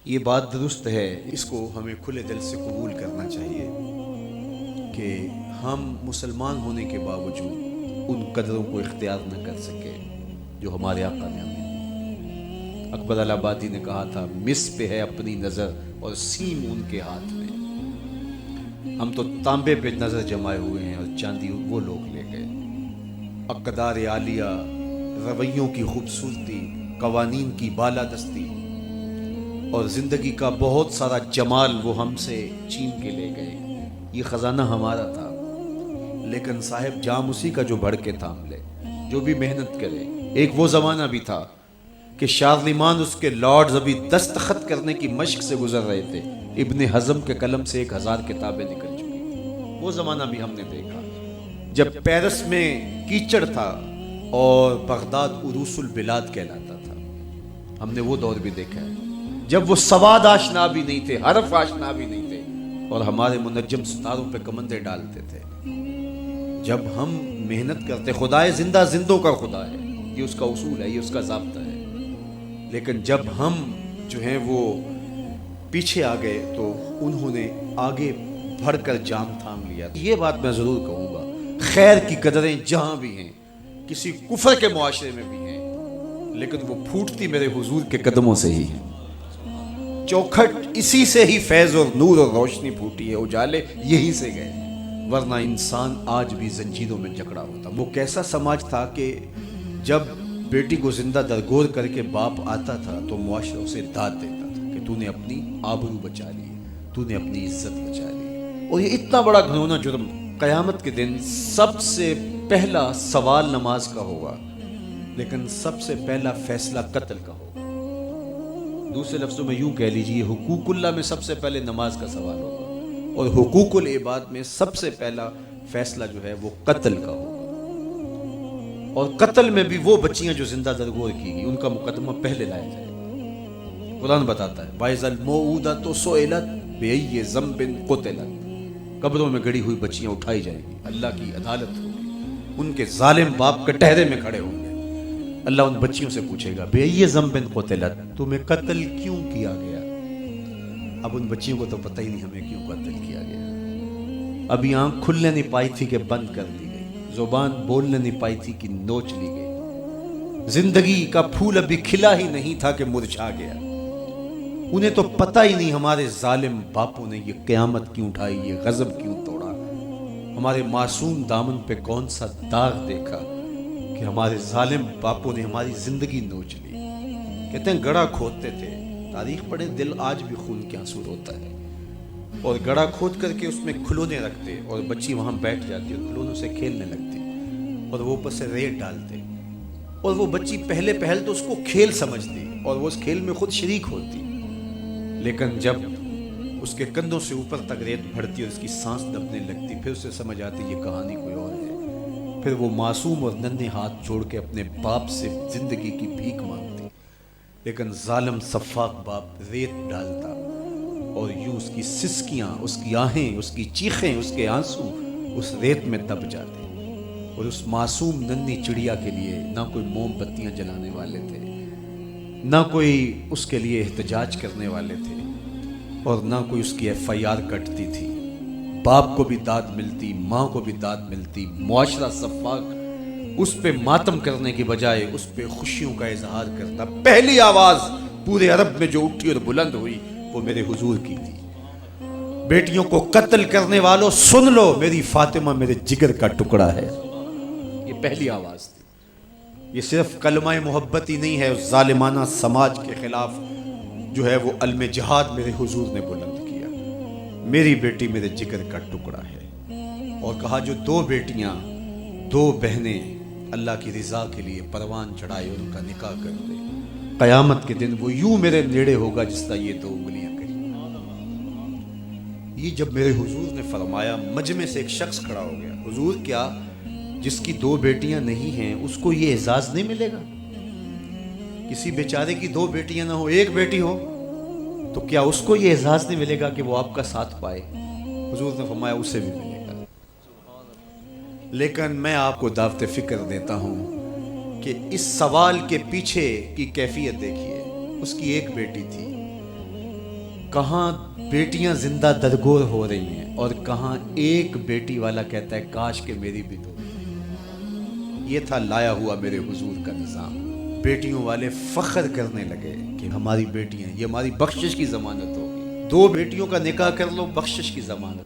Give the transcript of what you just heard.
یہ بات درست ہے، اس کو ہمیں کھلے دل سے قبول کرنا چاہیے کہ ہم مسلمان ہونے کے باوجود ان قدروں کو اختیار نہ کر سکے جو ہمارے آقا نے ہمیں دی۔ اکبر الہ آبادی نے کہا تھا، مس پہ ہے اپنی نظر اور سیم ان کے ہاتھ میں۔ ہم تو تانبے پہ نظر جمائے ہوئے ہیں اور چاندی وہ لوگ لے گئے۔ اقدار عالیہ، رویوں کی خوبصورتی، قوانین کی بالادستی اور زندگی کا بہت سارا جمال وہ ہم سے چھین کے لے گئے۔ یہ خزانہ ہمارا تھا، لیکن صاحب جام اسی کا جو بڑھ کے تھام لے، جو بھی محنت کرے۔ ایک وہ زمانہ بھی تھا کہ شارلمان اس کے لارڈز ابھی دستخط کرنے کی مشق سے گزر رہے تھے، ابن حزم کے قلم سے 1000 کتابیں نکل چکی تھیں۔ وہ زمانہ بھی ہم نے دیکھا جب پیرس میں کیچڑ تھا اور بغداد عروس البلاد کہلاتا تھا۔ ہم نے وہ دور بھی دیکھا ہے جب وہ سواد آشنا بھی نہیں تھے، حرف آشنا بھی نہیں تھے، اور ہمارے منجم ستاروں پہ کمندے ڈالتے تھے۔ جب ہم محنت کرتے، خدائے زندہ زندوں کا خدا ہے، یہ اس کا اصول ہے، یہ اس کا ضابطہ ہے، لیکن جب ہم جو ہیں وہ پیچھے آ گئے تو انہوں نے آگے بڑھ کر جام تھام لیا۔ یہ بات میں ضرور کہوں گا، خیر کی قدریں جہاں بھی ہیں، کسی کفر کے معاشرے میں بھی ہیں، لیکن وہ پھوٹتی میرے حضور کے قدموں سے ہی ہیں۔ چوکھٹ اسی سے ہی فیض اور نور اور روشنی پھوٹی ہے، اجالے یہی سے گئے، ورنہ انسان آج بھی زنجیروں میں جکڑا ہوتا۔ وہ کیسا سماج تھا کہ جب بیٹی کو زندہ درگور کر کے باپ آتا تھا تو معاشرہ اسے داد دیتا تھا کہ تو نے اپنی آبرو بچا لی، تو نے اپنی عزت بچا لی۔ اور یہ اتنا بڑا گھنونا جرم، قیامت کے دن سب سے پہلا سوال نماز کا ہوگا، لیکن سب سے پہلا فیصلہ قتل کا ہوگا۔ دوسرے لفظوں میں یوں کہہ لیجئے، حقوق اللہ میں سب سے پہلے نماز کا سوال ہوگا، اور حقوق العباد میں سب سے پہلا فیصلہ جو ہے وہ قتل کا ہوگا۔ اور قتل میں بھی وہ بچیاں جو زندہ درگور کی گئی، ان کا مقدمہ پہلے لایا جائے گا۔ قرآن بتاتا ہے، وَإِذَا الْمَوْءُودَةُ سُئِلَتْ بِأَيِّ ذَنبٍ قُتِلَتْ، قبروں میں گڑی ہوئی بچیاں اٹھائی جائیں گی، اللہ کی عدالت ہوگی، ان کے ظالم باپ کٹہرے میں کھڑے ہوں گے۔ اللہ ان بچیوں سے پوچھے گا، بِأَيِّ ذَنبٍ قُتِلَتْ، تمہیں قتل کیوں کیا گیا؟ اب ان بچیوں کو تو پتہ ہی نہیں ہمیں کیوں قتل کیا گیا۔ ابھی آنکھ کھلنے نہیں پائی تھی کہ بند کر دی گئی، زبان بولنے نہیں پائی تھی کہ نوچ لی گئی، زندگی کا پھول ابھی کھلا ہی نہیں تھا کہ مرجھا گیا۔ انہیں تو پتہ ہی نہیں ہمارے ظالم باپوں نے یہ قیامت کیوں اٹھائی، یہ غضب کیوں توڑا، ہمارے معصوم دامن پہ کون سا داغ دیکھا کہ ہمارے ظالم باپوں نے ہماری زندگی نوچ لی۔ کہتے ہیں گڑھا کھودتے تھے، تاریخ پڑھے، دل آج بھی خون کے آنسو روتا ہے، اور گڑھا کھود کر کے اس میں کھلونے رکھتے اور بچی وہاں بیٹھ جاتی اور کھلونوں سے کھیلنے لگتی، اور وہ اوپر سے ریت ڈالتے، اور وہ بچی پہلے پہل تو اس کو کھیل سمجھتی اور وہ اس کھیل میں خود شریک ہوتی، لیکن جب اس کے کندھوں سے اوپر تک ریت بڑھتی اور اس کی سانس دبنے لگتی، پھر اسے سمجھ آتی یہ کہانی کوئی اور ہے۔ پھر وہ معصوم اور ننھے ہاتھ جوڑ کے اپنے باپ سے زندگی کی بھیک مانگتی، لیکن ظالم سفاک باپ ریت ڈالتا، اور یوں اس کی سسکیاں، اس کی آہیں، اس کی چیخیں، اس کے آنسو اس ریت میں دب جاتے۔ اور اس معصوم ننھی چڑیا کے لیے نہ کوئی موم بتیاں جلانے والے تھے، نہ کوئی اس کے لیے احتجاج کرنے والے تھے، اور نہ کوئی اس کی FIR کٹتی تھی۔ باپ کو بھی داد ملتی، ماں کو بھی داد ملتی، معاشرہ سفاک اس پہ ماتم کرنے کی بجائے اس پہ خوشیوں کا اظہار کرتا۔ پہلی آواز پورے عرب میں جو اٹھی اور بلند ہوئی وہ میرے حضور کی تھی، بیٹیوں کو قتل کرنے والوں سن لو، میری فاطمہ میرے جگر کا ٹکڑا ہے۔ یہ پہلی آواز تھی۔ یہ صرف کلمہ محبت ہی نہیں ہے، اس ظالمانہ سماج کے خلاف جو ہے وہ علم جہاد میرے حضور نے بلند کیا۔ میری بیٹی میرے جگر کا ٹکڑا ہے، اور کہا جو دو بیٹیاں، دو بہنیں اللہ کی رضا کے لیے پروان چڑھائے اور ان کا نکاح کر دے، قیامت کے دن وہ یوں میرے نیڑے ہوگا جس طرح یہ 2 انگلیاں کری۔ یہ جب میرے حضور نے فرمایا، مجمع سے ایک شخص کھڑا ہو گیا، حضور کیا جس کی 2 بیٹیاں نہیں ہیں اس کو یہ اعزاز نہیں ملے گا؟ کسی بیچارے کی 2 بیٹیاں نہ ہو، 1 بیٹی ہو، تو کیا اس کو یہ اعزاز نہیں ملے گا کہ وہ آپ کا ساتھ پائے؟ حضور نے فرمایا اسے بھی ملے گا، لیکن میں آپ کو دعوت فکر دیتا ہوں کہ اس سوال کے پیچھے کی کیفیت دیکھیے۔ اس کی 1 بیٹی تھی، کہاں بیٹیاں زندہ درگور ہو رہی ہیں اور کہاں ایک بیٹی والا کہتا ہے کاش کہ میری بھی دو۔ یہ تھا لایا ہوا میرے حضور کا نظام۔ بیٹیوں والے فخر کرنے لگے کہ ہماری بیٹیاں، یہ ہماری بخشش کی ضمانت ہوگی، 2 بیٹیوں کا نکاح کر لو، بخشش کی ضمانت۔